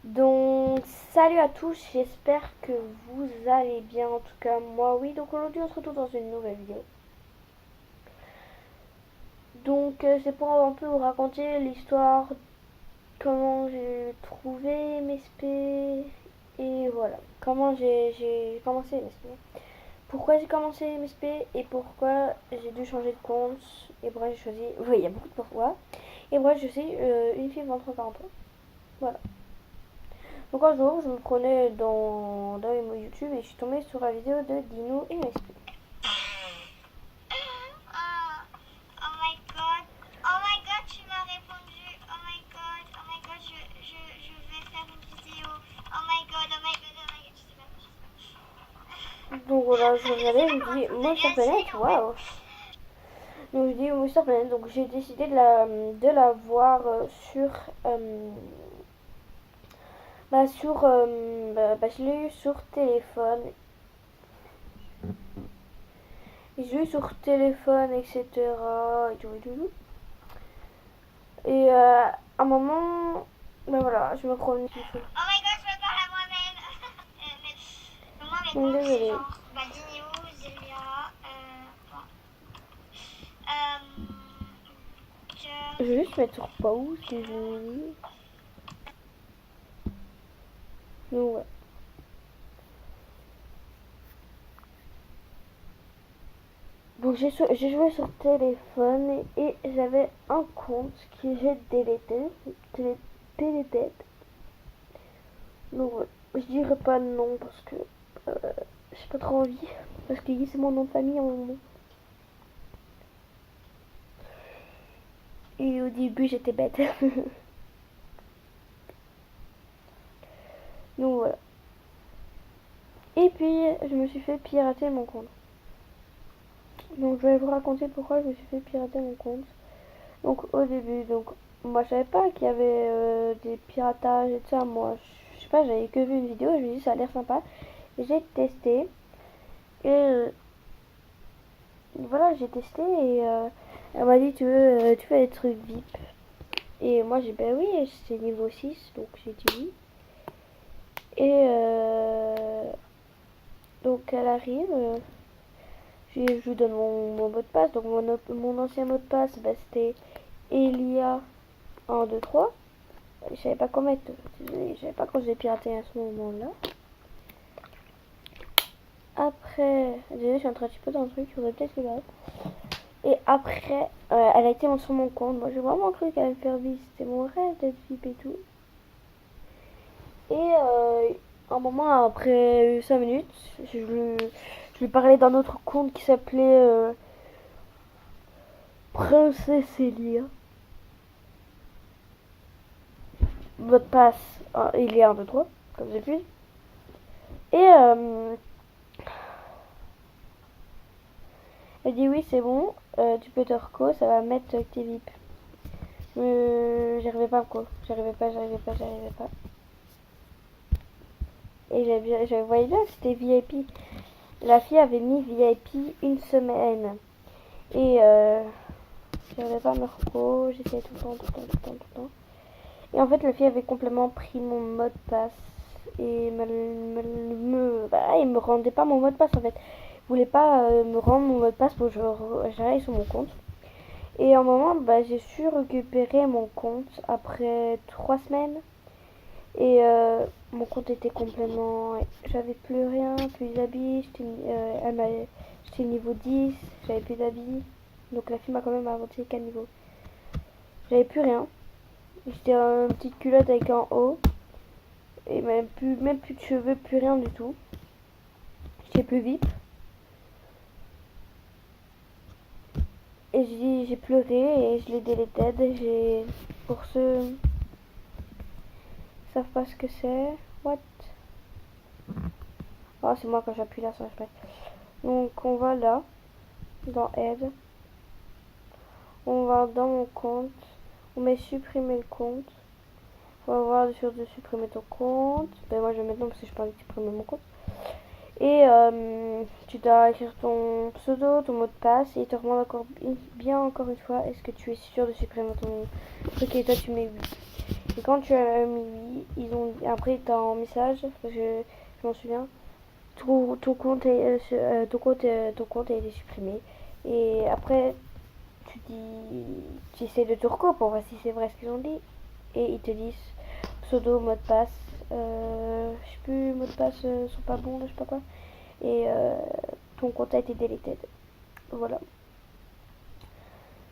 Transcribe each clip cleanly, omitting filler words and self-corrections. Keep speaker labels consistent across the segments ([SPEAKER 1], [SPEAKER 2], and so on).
[SPEAKER 1] Donc, salut à tous, j'espère que vous allez bien. En tout cas, moi, oui. Donc, aujourd'hui, on se retrouve dans une nouvelle vidéo. Donc, c'est pour un peu vous raconter l'histoire, comment j'ai trouvé MSP et voilà. Comment j'ai commencé MSP. Pourquoi j'ai commencé MSP et pourquoi j'ai dû changer de compte. Et pourquoi j'ai choisi. Oui, il y a beaucoup de pourquoi. Et pourquoi je suis une fille de 23-40 ans. Voilà. Donc un jour, je me prenais dans mon YouTube et je suis tombée sur la vidéo de Dino et MSP.
[SPEAKER 2] Oh my god, tu m'as répondu. Oh my god, je vais faire une vidéo. Oh my god, je sais pas.
[SPEAKER 1] Donc voilà, je regardais, je me dis Monster Planet, waouh. Donc je dis Monster Planet, donc j'ai décidé de la voir je l'ai eu sur téléphone. Je l'ai eu sur téléphone, etc. Et tout, et tout. Et à un moment, voilà, je me promenais.
[SPEAKER 2] Oh my god, je me parle à moi-même. Moi, mes
[SPEAKER 1] Donc
[SPEAKER 2] comptes, c'est
[SPEAKER 1] désolée.
[SPEAKER 2] genre Dinio, Zelia,
[SPEAKER 1] Je vais
[SPEAKER 2] Cœur.
[SPEAKER 1] juste mettre sur pause si je veux. Donc ouais. Donc j'ai joué sur téléphone et j'avais un compte que j'ai délété. Donc ouais. Je dirais pas non parce que j'ai pas trop envie. Parce que c'est mon nom de famille en moment. Et au début j'étais bête. Donc voilà. Et puis je me suis fait pirater mon compte. Donc je vais vous raconter pourquoi je me suis fait pirater mon compte. Donc au début, donc moi je savais pas qu'il y avait des piratages et tout ça. Moi je sais pas, j'avais que vu une vidéo, je me suis dit ça a l'air sympa. J'ai testé et voilà, j'ai testé et elle m'a dit tu veux des trucs VIP. Et moi j'ai ben oui, c'est niveau 6 donc j'ai dit oui. Et donc elle arrive, je lui donne mon mot de passe. Donc mon ancien mot de passe, bah, c'était Elia 1, 2, 3. Je savais pas comment mettre. Je savais pas quand j'ai piraté à ce moment-là. Après, désolé, je suis en train de chipoter dans le truc, il faudrait peut-être que j'arrête. Et après, elle a été sur mon compte. Moi, j'ai vraiment cru qu'elle allait me faire vivre. C'était mon rêve d'être VIP et tout. Et un moment après 5 minutes, je lui parlais d'un autre compte qui s'appelait Princesse Elia. Votre passe, il est 1, 2, 3, comme j'ai vu. Et elle dit oui, c'est bon, tu peux te reco, ça va mettre que t'es VIP. J'arrivais pas quoi, j'arrivais pas. Et j'avais voyé bien que c'était VIP. La fille avait mis VIP une semaine. Et j'arrivais pas à me reco, j'essayais tout le temps. Et en fait, la fille avait complètement pris mon mot de passe. Et il me rendait pas mon mot de passe en fait. Il voulait pas me rendre mon mot de passe pour que j'aille sur mon compte. Et à un moment, j'ai su récupérer mon compte après 3 semaines. Et mon compte était complètement. J'avais plus rien, plus d'habits. J'étais niveau 10, j'avais plus d'habits. Donc la fille m'a quand même inventé qu'à niveau. J'avais plus rien. J'étais une petite culotte avec un haut. Et même plus de cheveux, plus rien du tout. J'étais plus VIP. Et j'ai pleuré et je l'ai délété. Pour ceux qui savent pas ce que c'est. What? Oh, c'est moi quand j'appuie là, ça se passe. Donc on va là, dans aide. On va dans mon compte. On met supprimer le compte. On va voir sur de supprimer ton compte. Ben moi je vais maintenant parce que je parle de supprimer mon compte. Et tu dois écrire ton pseudo, ton mot de passe et il te demande encore une fois est-ce que tu es sûr de supprimer ton truc et toi tu mets oui. Et quand tu as mis oui, ils ont après t'as un message, parce que je m'en souviens, ton compte ton compte a été supprimé. Et après tu essaies de tout reco pour voir si c'est vrai ce qu'ils ont dit. Et ils te disent pseudo, mot de passe, je sais plus, mot de passe sont pas bons, je sais pas quoi. Et ton compte a été deleted. Voilà.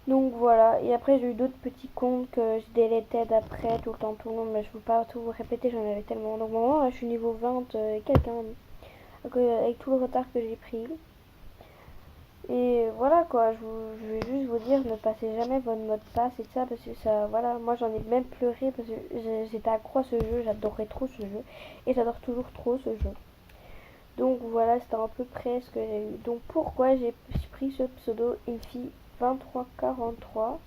[SPEAKER 1] Donc voilà, et après j'ai eu d'autres petits comptes que je deleted après tout le temps, mais je ne veux pas tout vous répéter, j'en avais tellement. Donc maintenant là, je suis niveau 20 et quelqu'un, avec tout le retard que j'ai pris. Et voilà quoi, je vais juste vous dire, ne passez jamais votre mot de passe et tout ça, parce que ça, voilà, moi j'en ai même pleuré parce que j'étais accro à ce jeu, j'adorais trop ce jeu, et j'adore toujours trop ce jeu. Donc voilà, c'était à peu près ce que j'ai eu. Donc pourquoi j'ai pris ce pseudo Infi 2343?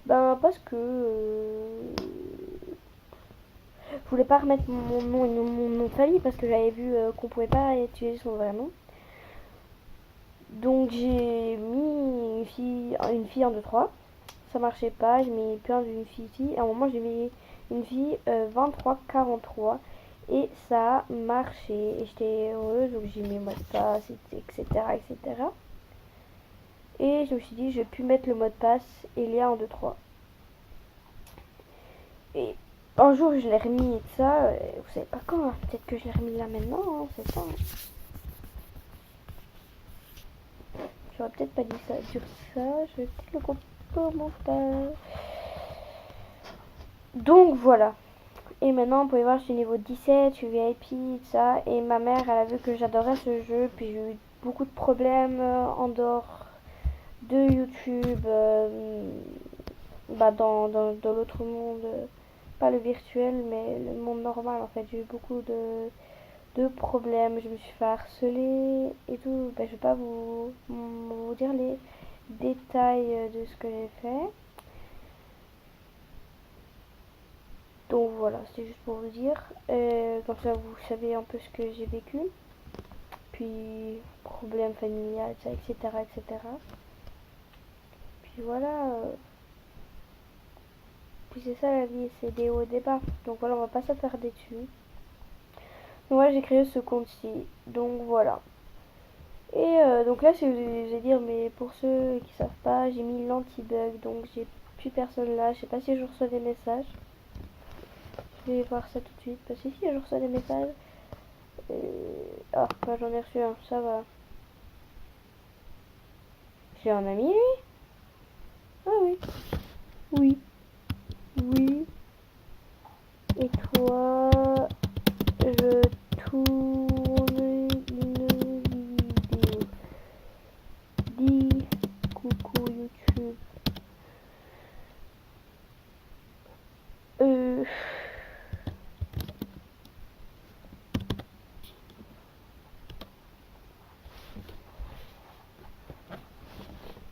[SPEAKER 1] Ben parce que je voulais pas remettre mon nom et mon nom de famille parce que j'avais vu qu'on pouvait pas utiliser son vrai nom. Donc j'ai mis une fille en 2-3. Ça marchait pas, j'ai mis plein d'une fille ici. À un moment j'ai mis une fille 2343 et ça a marché. Et j'étais heureuse, donc j'ai mis le mot de passe, etc. etc. Et je me suis dit je vais plus mettre le mot de passe Elia en 2-3. Et un jour je l'ai remis et tout ça, vous savez pas quand, hein. Peut-être que je l'ai remis là maintenant, hein, c'est ça. J'aurais peut-être pas dit ça sur ça, je vais peut-être le couper au montage. Donc voilà. Et maintenant, vous pouvez voir, je suis niveau 17, je suis VIP, tout ça. Et ma mère, elle a vu que j'adorais ce jeu, puis j'ai eu beaucoup de problèmes en dehors de YouTube, dans l'autre monde, pas le virtuel, mais le monde normal en fait. J'ai eu beaucoup de problèmes, je me suis fait harceler et tout. Ben, je vais pas vous dire les détails de ce que j'ai fait. Donc voilà, c'est juste pour vous dire. Comme ça, vous savez un peu ce que j'ai vécu. Puis, problème familial, etc., etc. Puis voilà. Puis c'est ça la vie, c'est des hauts et des bas. Donc voilà, on va pas s'attarder dessus. Donc voilà, j'ai créé ce compte-ci. Donc voilà. Et donc là, si vous allez dire, mais pour ceux qui savent pas, j'ai mis l'anti-bug. Donc j'ai plus personne là. Je sais pas si je reçois des messages. Je vais voir ça tout de suite. Parce que si je reçois des messages. Ah, bah, j'en ai reçu un, ça va. J'ai un ami, lui? Ah oui. Oui. Oui. Et toi, je tourne une vidéo. Dis coucou YouTube. Euh...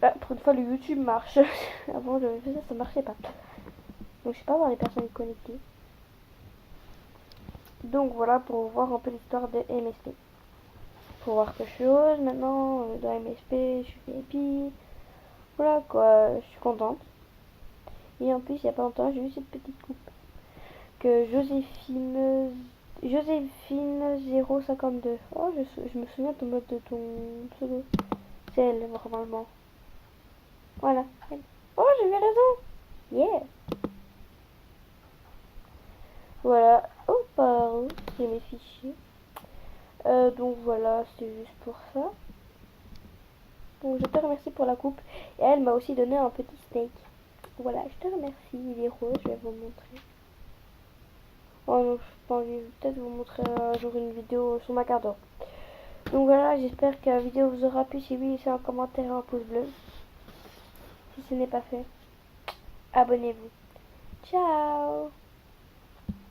[SPEAKER 1] Ah, pour une fois, le YouTube marche. Avant, je faisais ça marchait pas. Donc, je sais pas voir les personnes connectées. Donc, voilà pour voir un peu l'histoire de MSP. Pour voir que je suis heureuse maintenant dans MSP, je suis VIP. Voilà quoi, je suis contente. Et en plus, il y a pas longtemps, j'ai eu cette petite coupe que Joséphine 052. Oh, je me souviens de ton pseudo. C'est elle, normalement. Voilà. Oh, j'avais raison. Yeah. Voilà. Oh, pardon. J'ai mes fichiers. Donc voilà, c'est juste pour ça. Donc je te remercie pour la coupe. Et elle m'a aussi donné un petit steak. Voilà, je te remercie. Il est rose, je vais vous montrer. Oh non, je pas envie. Peut-être vous montrer un jour une vidéo sur ma carte d'or. Donc voilà, j'espère que la vidéo vous aura plu. Si oui, laissez un commentaire et un pouce bleu. Si ce n'est pas fait, abonnez-vous. Ciao.